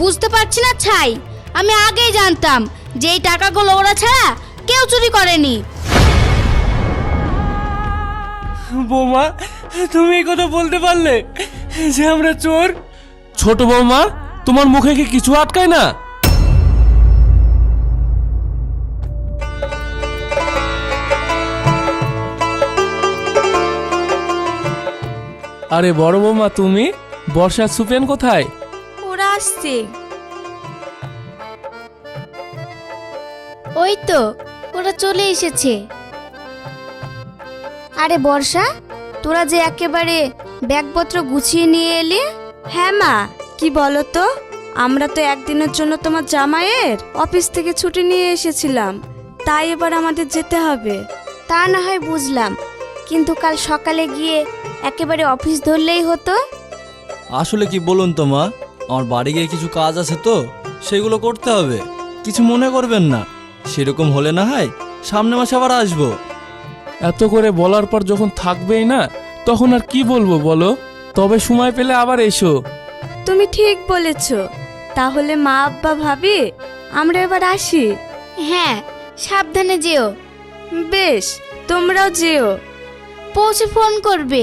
বুঝতে পারছি না ছাই, আমি আগেই জানতাম যে এই টাকাগুলো ওরা ছাড়া কেউ চুরি করেনি। বৌমা, তুমি এই কথা বলতে পারলে যে আমরা চোর? ছোট বৌমা, তোমার মুখে কি কিছু আটকায় না? আরে বড় বৌমা, তুমি? বর্ষা সুপেন কোথায়? ওরা আসছে। ওই তো ওরা চলে এসেছে। আরে বর্ষা, তোরা যে একেবারে ব্যাগপত্র গুছিয়ে নিয়ে এলি। হ্যাঁ মা, কি বলো তো, আমরা তো একদিনের জন্য তোমার জামাইয়ের অফিস থেকে ছুটি নিয়ে এসেছিলাম, তাই এবার আমাদের যেতে হবে। তা না হয় বুঝলাম, কিন্তু কাল সকালে গিয়ে একেবারে অফিস ধরলেই হতো। আসলে কি বলুন তো মা, আমার বাড়ি গিয়ে কিছু কাজ আছে তো, সেগুলো করতে হবে। কিছু মনে করবেন না, সেরকম হলে না হয় সামনে মাসে আবার আসবো। এত করে বলার পর যখন থাকবেই না, তখন আর কি বলবো বলো? তবে সময় পেলে আবার এসো। তুমি ঠিক বলেছ। তাহলে মা, আব্বা, ভাবি, আমরা এবার আসি। হ্যাঁ, সাবধানে যেও। বেশ, তোমরাও যেও। পৌঁছে ফোন করবে।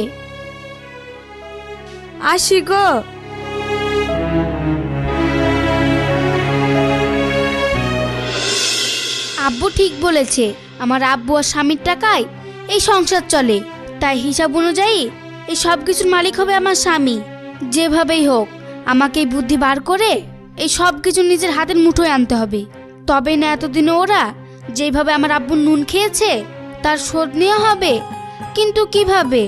আসি গো। আব্বু ঠিক বলেছে, আমার আব্বু আর স্বামীর টাকায় এই সংসার চলে, তাই হিসাব অনুযায়ী এই সব কিছুর মালিক হবে আমার স্বামী। যেভাবেই হোক আমাকে এই বুদ্ধি বার করে এই সব কিছু নিজের হাতের মুঠোয় আনতে হবে, তবেই না এতদিনে ওরা যেভাবে আমার আব্বুর নুন খেয়েছে তার শোধ নেওয়া হবে। কিন্তু কিভাবে?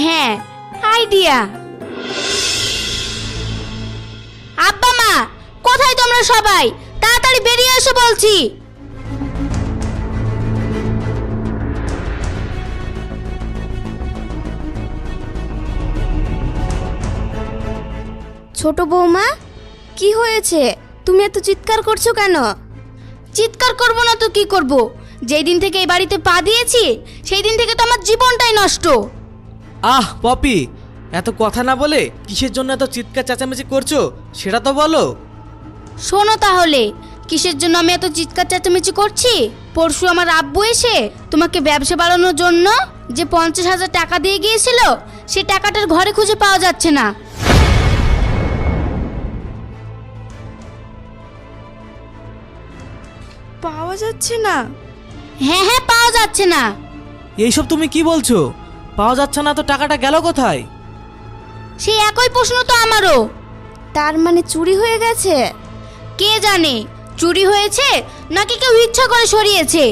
হ্যাঁ, আইডিয়া। আব্বা মা, কোথায় তোমরা সবাই? তাড়াতাড়ি বেরিয়ে এসো বলছি। ছোট বৌমা, কি হয়েছে? তুমি এত চিৎকার করছো কেন? চিৎকার করব না তো কি করব? যেই দিন থেকে এই বাড়িতে পা দিয়েছি সেই দিন থেকে তো আমার জীবনটাই নষ্ট। আহ পপি, এত কথা না বলে কিসের জন্য এত চিৎকার চেঁচামেচি করছো সেটা তো বলো। শোনো তাহলে, কিসের জন্য আমি এত চিৎকার চেঁচামেচি করছি? পরশু আমার আব্বু এসে তোমাকে ব্যবসা বাড়ানোর জন্য যে 50,000 টাকা দিয়ে গিয়েছিল, সে টাকাটার ঘরে খুঁজে পাওয়া যাচ্ছে না। পাওয়া যাচ্ছে না? হ্যাঁ হ্যাঁ, পাওয়া যাচ্ছে না। এইসব তুমি কি বলছো? পাওয়া যাচ্ছে না তো টাকাটা গেল কোথায়? সেই একই প্রশ্ন তো আমারও। তার মানে চুরি হয়ে গেছে? কে জানে চুরি হয়েছে নাকি কেউ ইচ্ছা করে সরিয়েছে।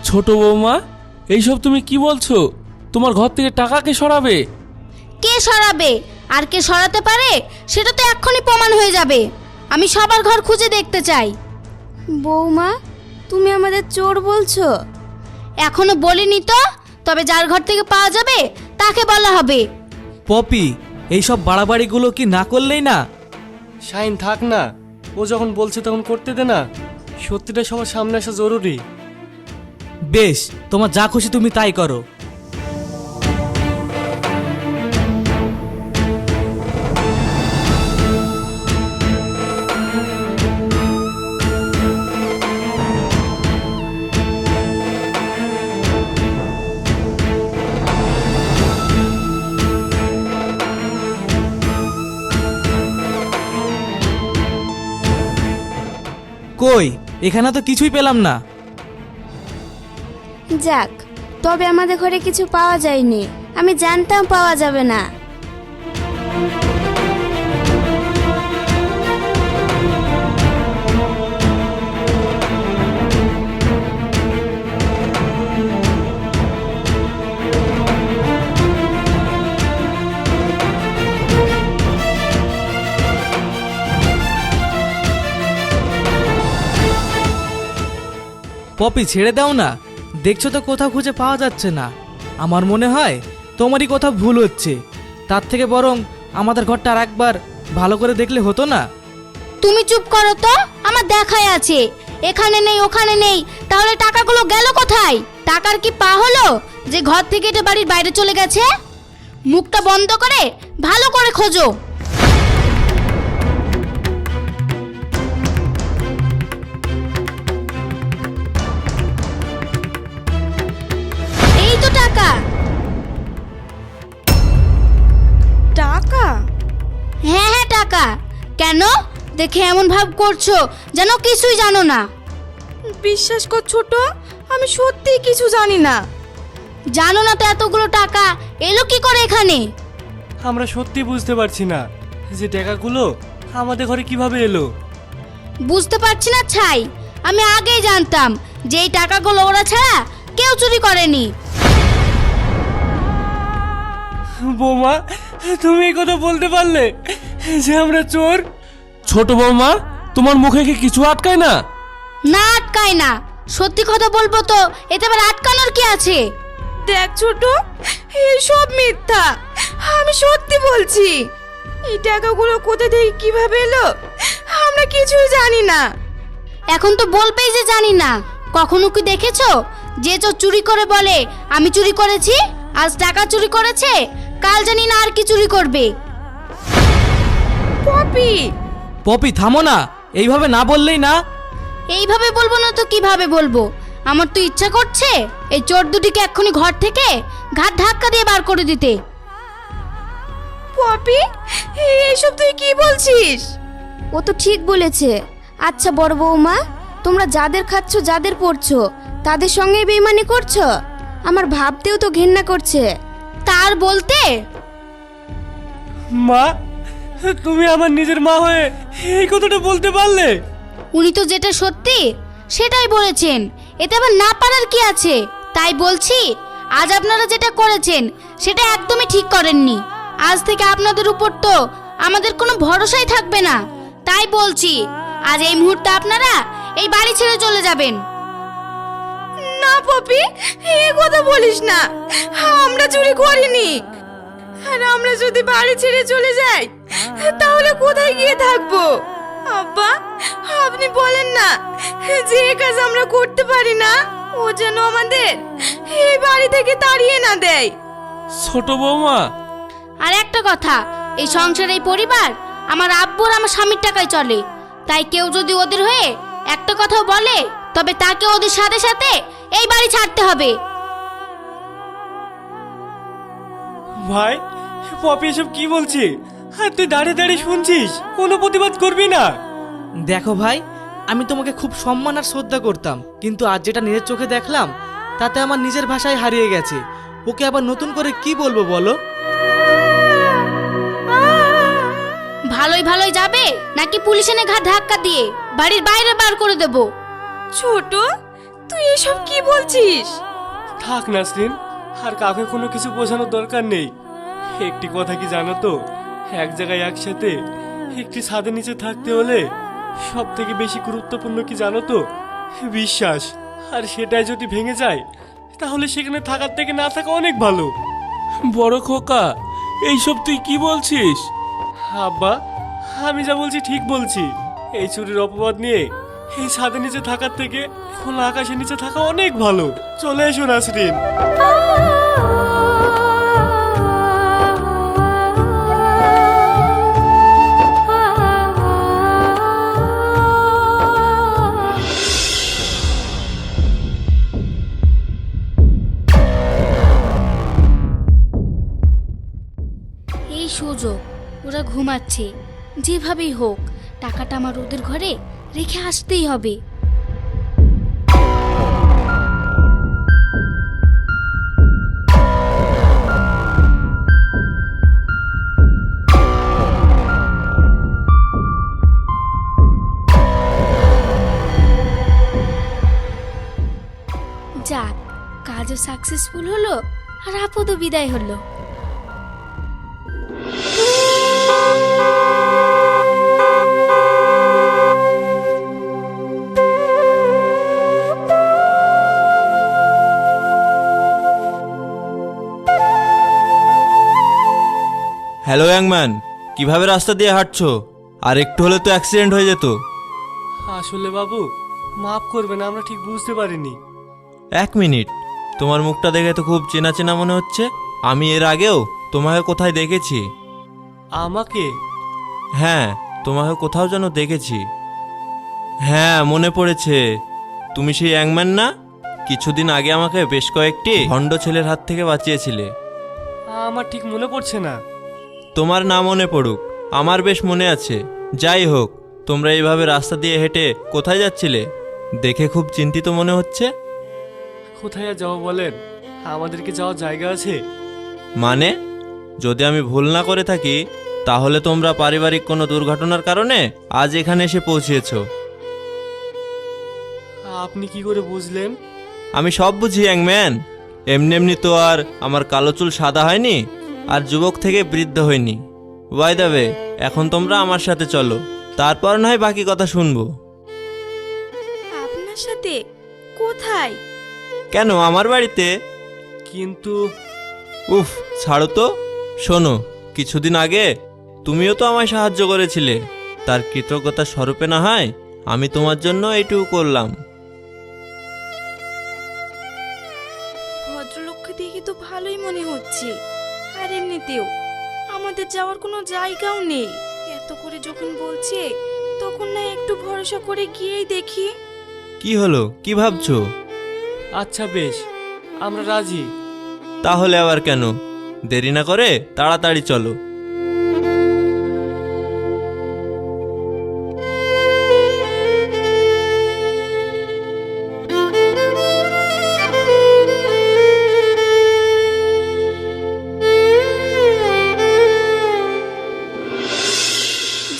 ছোট বৌমা, এইসব তুমি কি বলছো? তোমার ঘর থেকে টাকা কে সরাবে? কে সরাবে আর কে সরাতে পারে সেটা তো এক্ষুনি প্রমাণ হয়ে যাবে। আমি সবার ঘর খুঁজে দেখতে চাই। বৌমা, তুমি আমাদের চোর বলছো? এখনো বলিনি তো, তবে যার ঘর থেকে পাওয়া যাবে তাকে বলা হবে। পপি, এইসব বাড়াবাড়িগুলো কি না করলেই না? শাইন থাক না, ও যখন বলছে তখন করতে দে না। সত্যিটা সবার সামনে আসা জরুরি। বেশ, তোমার যা খুশি তুমি তাই করো। কই, এখানে তো কিছুই পেলাম না। যাক, তবে আমাদের ঘরে কিছু পাওয়া যায়নি। আমি জানতাম পাওয়া যাবে না। পপি, ছেড়ে দাও না, দেখছো তো কোথাও খুঁজে পাওয়া যাচ্ছে না। আমার মনে হয় তোমারই কোথাও ভুল হচ্ছে। তার থেকে বরং আমাদের ঘরটা আর একবার ভালো করে দেখলে হতো না? তুমি চুপ করো তো, আমার দেখাই আছে। এখানে নেই ওখানে নেই, তাহলে টাকাগুলো গেল কোথায়? টাকার কি পা হলো যে ঘর থেকে এটা বাড়ির বাইরে চলে গেছে? মুখটা বন্ধ করে ভালো করে খোঁজো। এই তো টাকা। টাকা? হ্যাঁ হ্যাঁ টাকা। কেন দেখে এমন ভাব করছো যেন কিছুই জানো না? বিশ্বাস কর ছোট, আমি সত্যিই কিছু জানি না। জানো না তো এতগুলো টাকা এলো কি করে এখানে? আমরা সত্যি বুঝতে পারছি না যে টাকাগুলো আমাদের ঘরে কিভাবে এলো। বুঝতে পারছি না ছাই, আমি আগেই জানতাম যে এই টাকাগুলো ওরা ছাড়া কেউ চুরি করেনি। বৌমা, তুমি এই কথা বলতে পারলে যে আমরা চোর? ছোট বৌমা, তোমার মুখে কি কিছু আটকায় না? না আটকায় না, সত্যি কথা বলবো তো এতে আবার আটকানোর কি আছে? দেখ ছোট, এসব মিথ্যা, আমি সত্যি বলছি। এই টাকাগুলো কোথা থেকে কিভাবে এলো আমরা কিছুই জানি না। এখন তো বলবেই যে জানি না। কখনো কি দেখেছো যে চোর চুরি করে বলে আমি চুরি করেছি? আজ টাকা চুরি করেছে, কাল জানি না আর কি চুরি করবে। পপি, পপি থামো না, এইভাবে না বললেই না। এইভাবে বলবো না তো কিভাবে বলবো? আমার তো ইচ্ছা করছে এই চোর দুটিকে এক্ষুনি ঘর থেকে ঘাট ধাক্কা দিয়ে বার করে দিতে। পপি, এসব তুই কি বলছিস? ও তো ঠিক বলেছে। আচ্ছা বড় বৌমা, তোমরা যাদের খাচ্ছ যাদের পড়ছো তাদের সঙ্গে বেইমানি করছো? আমার ভাবতেও তো ঘেন্না করছে। তার বলতে মা, তুমি আমার নিজের মা হয়ে এই কথাটা বলতে পারলে? উনি তো যেটা সত্যি সেটাই বলেছেন, এতে আবার না পারার কি আছে? তাই বলছি আজ আপনারা যেটা করেছেন সেটা একদমই ঠিক করেননি। আজ থেকে আপনাদের উপর তো আমাদের কোনো ভরসাই থাকবে না। তাই বলছি আজ এই মুহূর্তে আপনারা এই বাড়ি ছেড়ে চলে যাবেন। না পপি, এই কথা বলিস না, আমরা চুরি করিনি। আর আমরা যদি বাড়ি ছেড়ে চলে যাই তাহলে কোথায় গিয়ে থাকবো? আব্বা, আপনি বলেন না যে এই কাজ আমরা করতে পারি না, ও যেন আমাদের এই বাড়ি থেকে তাড়িয়ে না দেয়। ছোট বৌমা, আর একটা কথা, এই সংসার এই পরিবার আমার আব্বু আর আমার স্বামীর টাকায় চলে। তাই কেউ যদি ওদের হয়ে একটা কথাও বলে তবে তাকে ওদের সাথে সাথে এই বাড়ি ছাড়তে হবে। ভাই, পপি এসব কি বলছে? আর তুই দাঁড়িয়ে দাঁড়িয়ে শুনছিস, কোনো প্রতিবাদ করবি না? দেখো ভাই, আমি তোমাকে খুব সম্মান আর শ্রদ্ধা করতাম, কিন্তু আজ যেটা নিজের চোখে দেখলাম তাতে আমার নিজের ভাষায় হারিয়ে গেছে। ওকে আবার নতুন করে কি বলবো বলো? ভালোই ভালোই যাবে নাকি পুলিশ এনে ঘাট ধাক্কা দিয়ে বাড়ির বাইরে বার করে দেব? ছোট, তুই এসব কি বলছিস? থাক নাসরিন, আর কাউকে কোনো কিছু বোঝানোর দরকার নেই। একটি কথা কি জানো তো, এক জায়গায় একসাথে একটি ছাদের নিচে থাকতে হলে সব থেকে বেশি গুরুত্বপূর্ণ কি জানো তো? বিশ্বাস। আর সেটাই যদি ভেঙে যায় তাহলে সেখানে থাকার থেকে না থাকা অনেক ভালো। বড় খোকা, এইসব তুই কি বলছিস? আব্বা, আমি যা বলছি ঠিক বলছি। এই চুরির অপবাদ নিয়ে এই ছাদের নিচে থাকার থেকে খোলা আকাশের নিচে থাকা অনেক ভালো। চলে এসো নাসরিন। এই সুযোগ, ওরা ঘুমাচ্ছে, যেভাবেই হোক টাকাটা আমার ওদের ঘরে রেখে আসতেই হবে। যাক, কাজও সাকসেসফুল হলো আর আপদও বিদায় হলো। হ্যালো ইয়াংম্যান, কিভাবে রাস্তা দিয়ে হাঁটছো? আর একটু হলে তো অ্যাক্সিডেন্ট হয়ে যেত। আসলে বাবু, মাফ করবেন, আমরা ঠিক বুঝতে পারিনি। 1 মিনিট, তোমার মুখটা দেখে তো খুব চেনা চেনা মনে হচ্ছে। আমি এর আগেও তোমাকে কোথায় দেখেছি। আমাকে? হ্যাঁ, তোমাকে কোথাও যেন দেখেছি। হ্যাঁ, মনে পড়েছে। তুমি সেই অ্যাংম্যান না? কিছুদিন আগে আমাকে বেশ কয়েকটি ভণ্ড ছেলের হাত থেকে বাঁচিয়েছিলে। আমার ঠিক মনে পড়ছে না। তোমার না মনে পড়ুক, আমার বেশ মনে আছে। যাই হোক, তোমরা এইভাবে রাস্তা দিয়ে হেঁটে কোথায় যাচ্ছিলে? দেখে খুব চিন্তিত মনে হচ্ছে। কোথায় আর যাবো বলেন? আমাদের কি যাওয়ার জায়গা আছে? মানে, যদি আমি ভুল না করে থাকি তাহলে তোমরা পারিবারিক কোনো দুর্ঘটনার কারণে আজ এখানে এসে পৌঁছেছ। আপনি কি করে বুঝলেন? আমি সব বুঝি অ্যাংম্যান। এমনি এমনি তো আর আমার কালো চুল সাদা হয়নি, আর যুবক থেকে বৃদ্ধ হয়নি। বাই দ্য ওয়ে, এখন তোমরা আমার সাথে চলো, তারপর নয় বাকি কথা শুনবো। আপনার সাথে? কোথায়? কেন, আমার বাড়িতে। কিন্তু উফ, ছাড়ো তো। শোনো, কিছুদিন আগে তুমিও তো আমায় সাহায্য করেছিলে, তার কৃতজ্ঞতা স্বরূপে না হয় আমি তোমার জন্য এইটুকু করলাম। ভদ্রলোককে দেখে তো ভালোই মনে হচ্ছে, আর এমনিতেও আমাদের যাওয়ার কোনো জায়গাও নেই। এত করে যখন বলছে তখন না একটু ভরসা করে গিয়েই দেখি। কি হলো, কি ভাবছো? আচ্ছা বেশ, আমরা রাজি। তাহলে আবার কেন, দেরি না করে তাড়াতাড়ি চলো।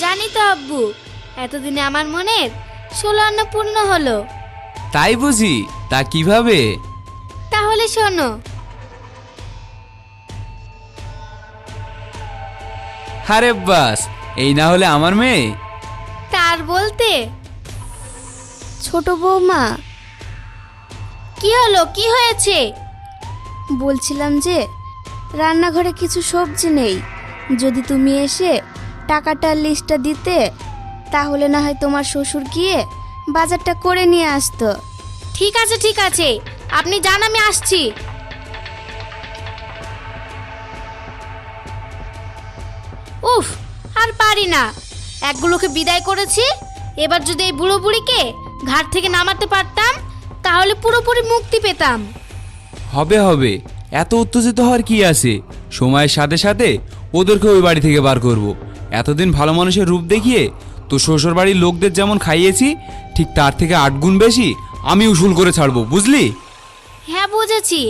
জানি তো আব্বু, এতদিনে আমার মনের 16 আনা পূর্ণ হলো। তাই বুঝি? তা কিভাবে? তাহলে শোনো। আরে বাস, এই না হলে আমার মেয়ে। তার বলতে ছোট বৌমা, কি হলো, কি হয়েছে? বলছিলাম যে রান্নাঘরে কিছু সবজি নেই, যদি তুমি এসে টাকাটার লিস্টটা দিতে তাহলে না হয় তোমার শ্বশুর গিয়ে বাজারটা করে নিয়ে আসতো। ঠিক আছে ঠিক আছে, আপনি যান, আমি আসছি। উফ, আর পারি না। একগুলোকে বিদায় করেছি, এবার যদি এই বুড়ো বুড়িকে ঘাট থেকে নামাতে পারতাম তাহলে পুরোপুরি মুক্তি পেতাম। হবে হবে, এত উত্তেজিত হওয়ার কি আছে? সময়ের সাথে সাথে ওদেরকে ওই বাড়ি থেকে বার করব। এতদিন ভালো মানুষের রূপ দেখিয়ে তো শ্বশুর বাড়ির লোকদের যেমন খাইয়েছি, ঠিক তার থেকে 8 গুণ বেশি আমি উসুল করে ছাড়বো, বুঝলি? হ্যাঁ বুঝেছি।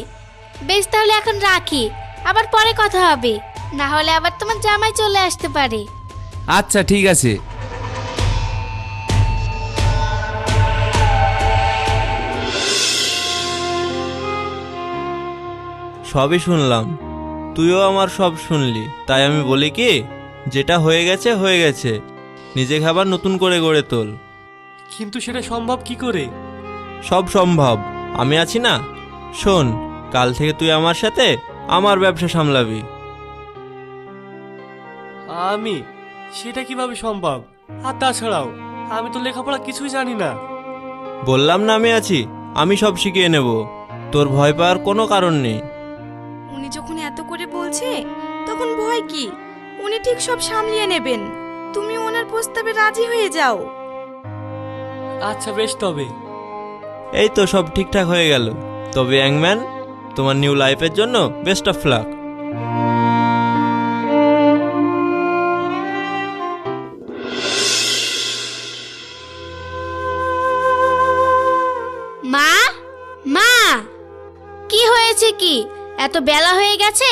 বেশ, তাহলে এখন রাখি, আবার পরে কথা হবে, না হলে আবার তোমার জামাই চলে আসতে পারে। আচ্ছা ঠিক আছে। সবই শুনলাম, তুইও আমার সব শুনলি, তাই আমি বলি কি, যেটা হয়ে গেছে হয়ে গেছে, নিজে খাবার নতুন করে গড়ে তোল। কিন্তু সেটা সম্ভব কি করে? সব সম্ভব, আমি আছি না। শোন, কাল থেকে তুই আমার সাথে আমার ব্যবসা সামলাবি। আমি? সেটা কিভাবে সম্ভব? আর তাছাড়াও আমি তো লেখাপড়া কিছুই জানি না। বললাম না আমি আছি, আমি সব শিখিয়ে নেব, তোর ভয় পাওয়ার কোনো কারণ নেই। উনি যখন এত করে বলছে তখন ভয় কি? উনি ঠিক সব সামলিয়ে নেবেন, তুমি ওনার প্রস্তাবে রাজি হয়ে যাও। আচ্ছা বেশ, তবে এই তো সব ঠিকঠাক হয়ে গেল। তবে অ্যাংম্যান, তোমার নিউ লাইফের জন্য বেস্ট অফ লাক। মা, মা, কি হয়েছে? কি এত বেলা হয়ে গেছে,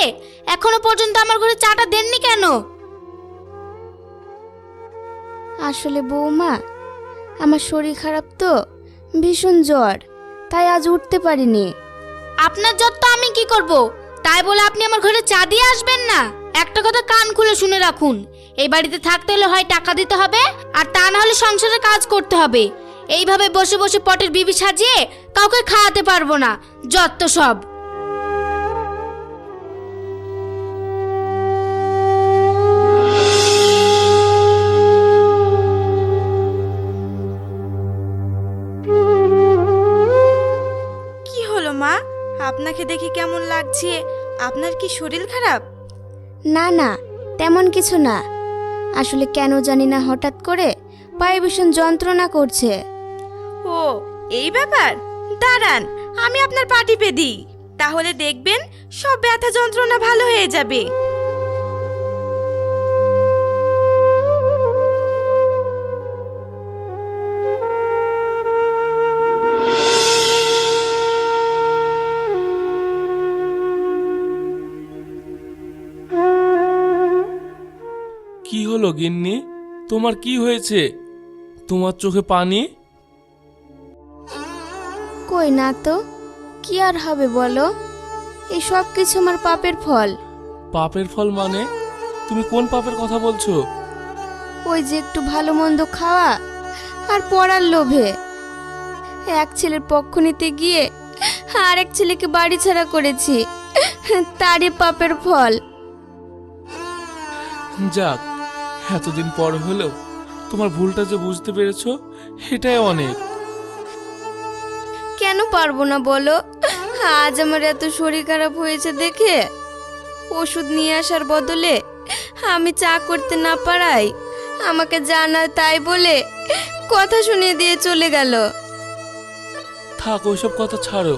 এখনো পর্যন্ত আমার ঘরে চাটা দেননি কেন? আসলে বৌমা, আমার শরীর খারাপ তো, ভীষণ জ্বর, তাই আজ উঠতে পারিনি। আপনার জ্বর তো আমি কি করব? তাই বলে আপনি আমার ঘরে চা দিয়ে আসবেন না? একটা কথা কান খুলে শুনে রাখুন, এই বাড়িতে থাকতে হলে হয় টাকা দিতে হবে, আর তা না হলে সংসারে কাজ করতে হবে। এইভাবে বসে বসে পটের বিবি সাজিয়ে কাউকে খাওয়াতে পারবো না, যত সব। কি হলো মা, আপনাকে দেখে কেমন লাগছে? আপনার কি শরীর খারাপ? না না, তেমন কিছু না। আসলে কেন জানি না হঠাৎ করে পায়ে ভীষণ যন্ত্রণা করছে। ও এই ব্যাপার, দাঁড়ান আমি আপনার পা টিপে দিই, তাহলে দেখবেন সব ব্যথা যন্ত্রণা ভালো হয়ে যাবে। কি হলো গিন্নি, তোমার কি হয়েছে? তোমার চোখে পানি? কই না তো, কি আর হবে বলো? এই সব কিছু আমার পাপের ফল। পাপের ফল মানে? তুমি কোন পাপের কথা বলছো? ওই যে একটু ভালো মন্দ খাওয়া আর পড়ার লোভে এক ছেলের পক্ষ নিতে গিয়ে আরেক ছেলেকে বাড়ি ছাড়া করেছি, তারই পাপের ফল। যাক, এতদিন পর হলেও তোমার ভুলটা যে বুঝতে পেরেছো, এটাই অনেক। কেন পারবো না বলো? আজ আমার এত শরীর খারাপ হয়েছে দেখে ওষুধ নিয়ে আসার বদলে আমি চা করতে না পারাই আমাকে জানা তাই বলে কথা শুনিয়ে দিয়ে চলে গেল। থাক, ওইসব কথা ছাড়ো।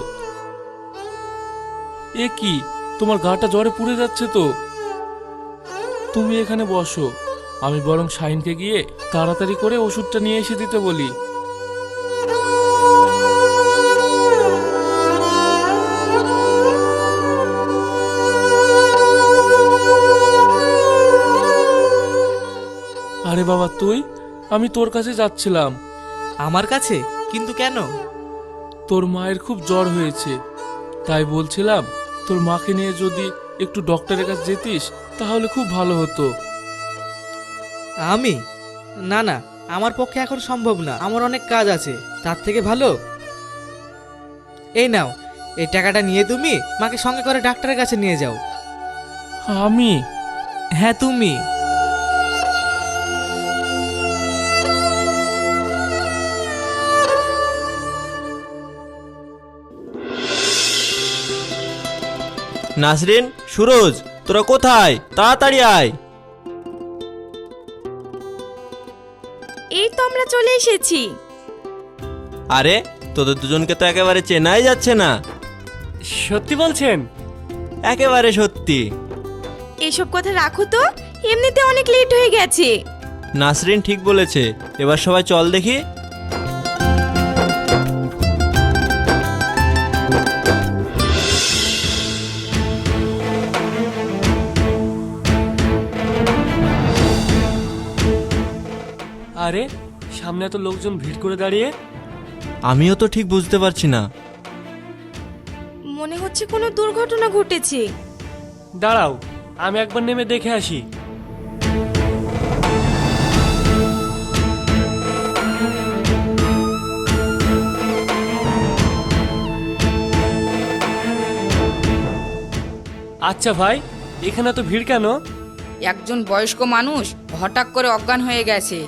এ কি, তোমার গাটা জ্বরে পুড়ে যাচ্ছে তো। তুমি এখানে বসো, আমি বরং শাহিনকে গিয়ে তাড়াতাড়ি করে ওষুধটা নিয়ে এসে দিতে বলি। আরে বাবা তুই, আমি তোর কাছে যাচ্ছিলাম। আমার কাছে? কিন্তু কেন? তোর মায়ের খুব জ্বর হয়েছে, তাই বলছিলাম তোর মাকে নিয়ে যদি একটু ডক্টরের কাছে যেতিস তাহলে খুব ভালো হতো। আমি? না না, আমার পক্ষে এখন সম্ভব না, আমার অনেক কাজ আছে। তার থেকে ভালো এই নাও, এই টাকাটা নিয়ে তুমি মাকে সঙ্গে করে ডাক্তারের কাছে নিয়ে যাও। আমি? হ্যাঁ তুমি। নাসরিন, সুরজ, তোরা কোথায়? তাড়াতাড়ি আয়। এই তো আমরা চলে এসেছি। আরে তোদের দুজনকে তো একেবারে চেনাই যাচ্ছে না। সত্যি বলছেন? একেবারে সত্যি। এসব কথা রাখো তো, এমনিতে অনেক লেট হয়ে গেছে। নাসরিন ঠিক বলেছে, এবার সবাই চল দেখি। আরে সামনে এত লোকজন ভিড় করে দাঁড়িয়ে। আমিও তো ঠিক বুঝতে পারছি না। মনে হচ্ছে কোনো দুর্ঘটনা ঘটেছে। দাঁড়াও, আমি একবার নেমে দেখে আসি। আচ্ছা ভাই, এখানে তো ভিড় কেন? একজন বয়স্ক মানুষ হঠাৎ করে অজ্ঞান হয়ে গেছে।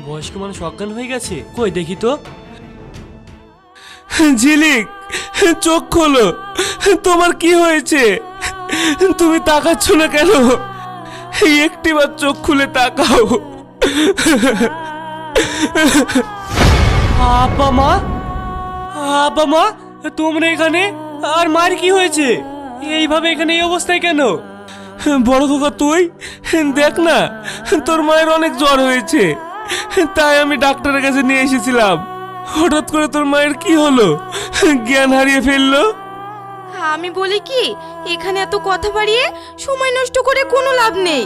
বয়স্ক মানুষ অজ্ঞান হয়ে গেছে? কই দেখি তো। ঝিলিক, চোখ খোলো, তোমার কি হয়েছে? তুমি তাকাচ্ছ না কেন? একটিবার চোখ খুলে তাকাও। আব্বা মা, আব্বা মা, তোমরা এখানে? আর মার কি হয়েছে? এইভাবে এখানে এই অবস্থায় কেন? বড় খোকা তুই দেখ না, তোর মায়ের অনেক জ্বর হয়েছে, তাই আমি ডাক্তারের কাছে নিয়ে এসেছিলাম। হঠাৎ করে তোর মায়ের কি হলো? জ্ঞান হারিয়ে ফেললো। আমি বলি কি, এখানে এত কথা বাড়িয়ে সময় নষ্ট করে কোনো লাভ নেই।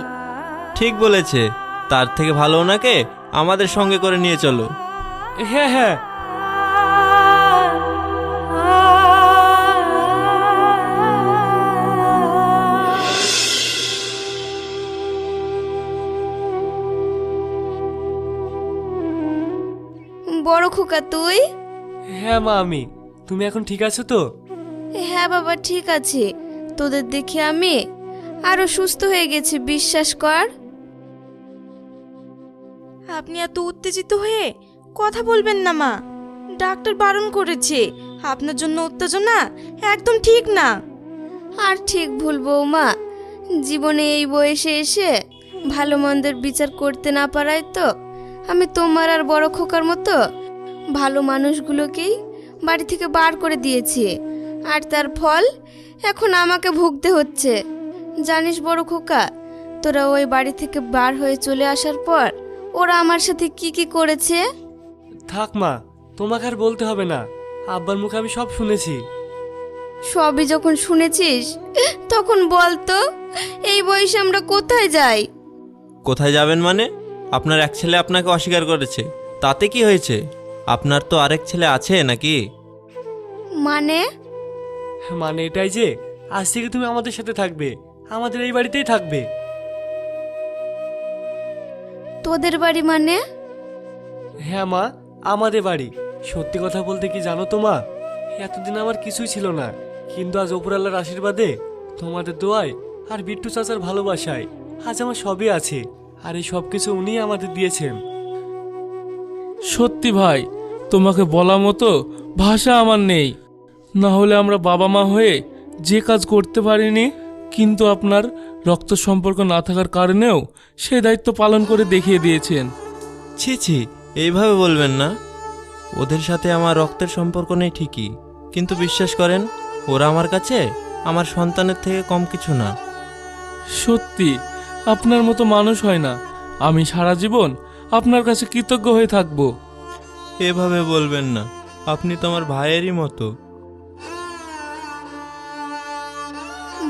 ঠিক বলেছে, তার থেকে ভালো ওনাকে আমাদের সঙ্গে করে নিয়ে চলো। হ্যাঁ হ্যাঁ। বড় খোকা তুই? হ্যাঁ মা, আমি। তুমি এখন ঠিক আছো তো? হ্যাঁ বাবা ঠিক আছে, তোদের দেখে আমি আরো সুস্থ হয়ে গেছি, বিশ্বাস কর। আপনি এত উত্তেজিত হয়ে কথা বলবেন না মা, ডাক্তার বারণ করেছে। আপনার জন্য উত্তেজনা একদম ঠিক না। আর ঠিক ভুল বৌমা, জীবনে এই বয়সে এসে ভালো মন্দের বিচার করতে না পারায় তো আমি তোমার আর বড় খোকার মতো ভালো মানুষগুলোকেই বাড়ি থেকে বার করে দিয়েছি, আর তার ফল এখন আমাকে ভুগতে হচ্ছে। জানিস বড় খোকা, তোরা ওই বাড়ি থেকে বার হয়ে চলে আসার পর ওরা আমার সাথে কি কি করেছে? থাক মা, তোমাকে আর বলতে হবে না, আব্বার মুখে আমি সব শুনেছি। সবই যখন শুনেছিস তখন বল তো, এই বয়সে আমরা কোথায় যাই? কোথায় যাবেন মানে? আপনার এক ছেলে আপনাকে অস্বীকার করেছে, তাতে কি হয়েছে? আপনার তো আরেক ছেলে আছে নাকি? মানে? মানে এটাই যে আজ থেকে তুমি আমাদের সাথে থাকবে, আমাদের এই বাড়িতেই থাকবে। তোদের বাড়ি মানে? হ্যাঁ মা, আমাদের বাড়ি। সত্যি কথা বলতে কি জানো তো মা, এতদিন আমার কিছুই ছিল না, কিন্তু আজ ওপরআল্লাহর আশীর্বাদে, তোমাদের দোয়ায় আর বিট্টু চাচার ভালোবাসায় আজ আমার সবই আছে। আর এই সব কিছু উনিই আমাদের দিয়েছেন। সত্যি ভাই, তোমাকে বলা মতো ভাষা আমার নেই। না হলে আমরা বাবা মা হয়ে যে কাজ করতে পারিনি, কিন্তু আপনার রক্ত সম্পর্ক না থাকার কারণেও সেই দায়িত্ব পালন করে দেখিয়ে দিয়েছেন। ছি ছি, এইভাবে বলবেন না। ওদের সাথে আমার রক্তের সম্পর্ক নেই ঠিকই, কিন্তু বিশ্বাস করেন, ওরা আমার কাছে আমার সন্তানের থেকে কম কিছু না। সত্যি আপনার মতো মানুষ হয় না। আমি সারা জীবন আপনার কাছে কৃতজ্ঞ হয়ে থাকব। এভাবে বলবেন না, আপনি তো আমার ভাইয়েরই মতো।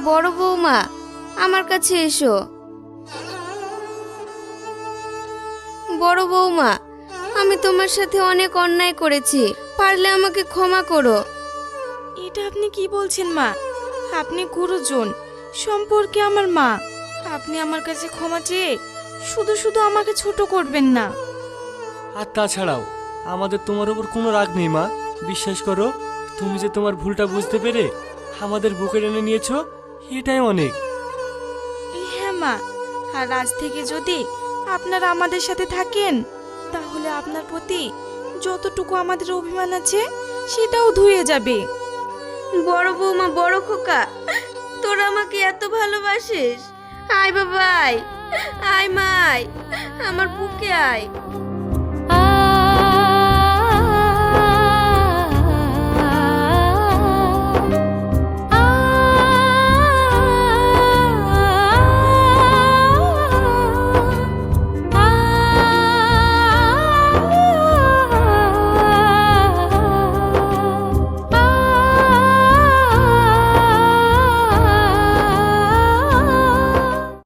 বড় বৌমা, আমার কাছে এসো। বড় বৌমা, আমি তোমার সাথে অনেক অন্যায় করেছি, পারলে আমাকে ক্ষমা করো। এটা আপনি কি বলছেন মা? আপনি গুরুজন, সম্পর্কে আমার মা। আপনি আমার কাছে ক্ষমা চেয়ে শুধু শুধু আমাকে ছোট করবেন না। আর তাছাড়াও আমাদের তোমার উপর কোনো রাগ নেই মা। বিশ্বাস করো, তুমি যে তোমার ভুলটা বুঝতে পেরে আমাদের বুকে টেনে নিয়েছো, এটাই অনেক। হ্যাঁ মা, আর আজ থেকে যদি আপনারা আমাদের সাথে থাকেন, তাহলে আপনার প্রতি যতটুকু আমাদের অভিমান আছে সেটাও ধুয়ে যাবে। বড় বৌমা, বড় খোকা, তোরা আমাকে এত ভালোবাসিস। আয় বাবা আয়, আয় মাই, আমার বুকে আয়।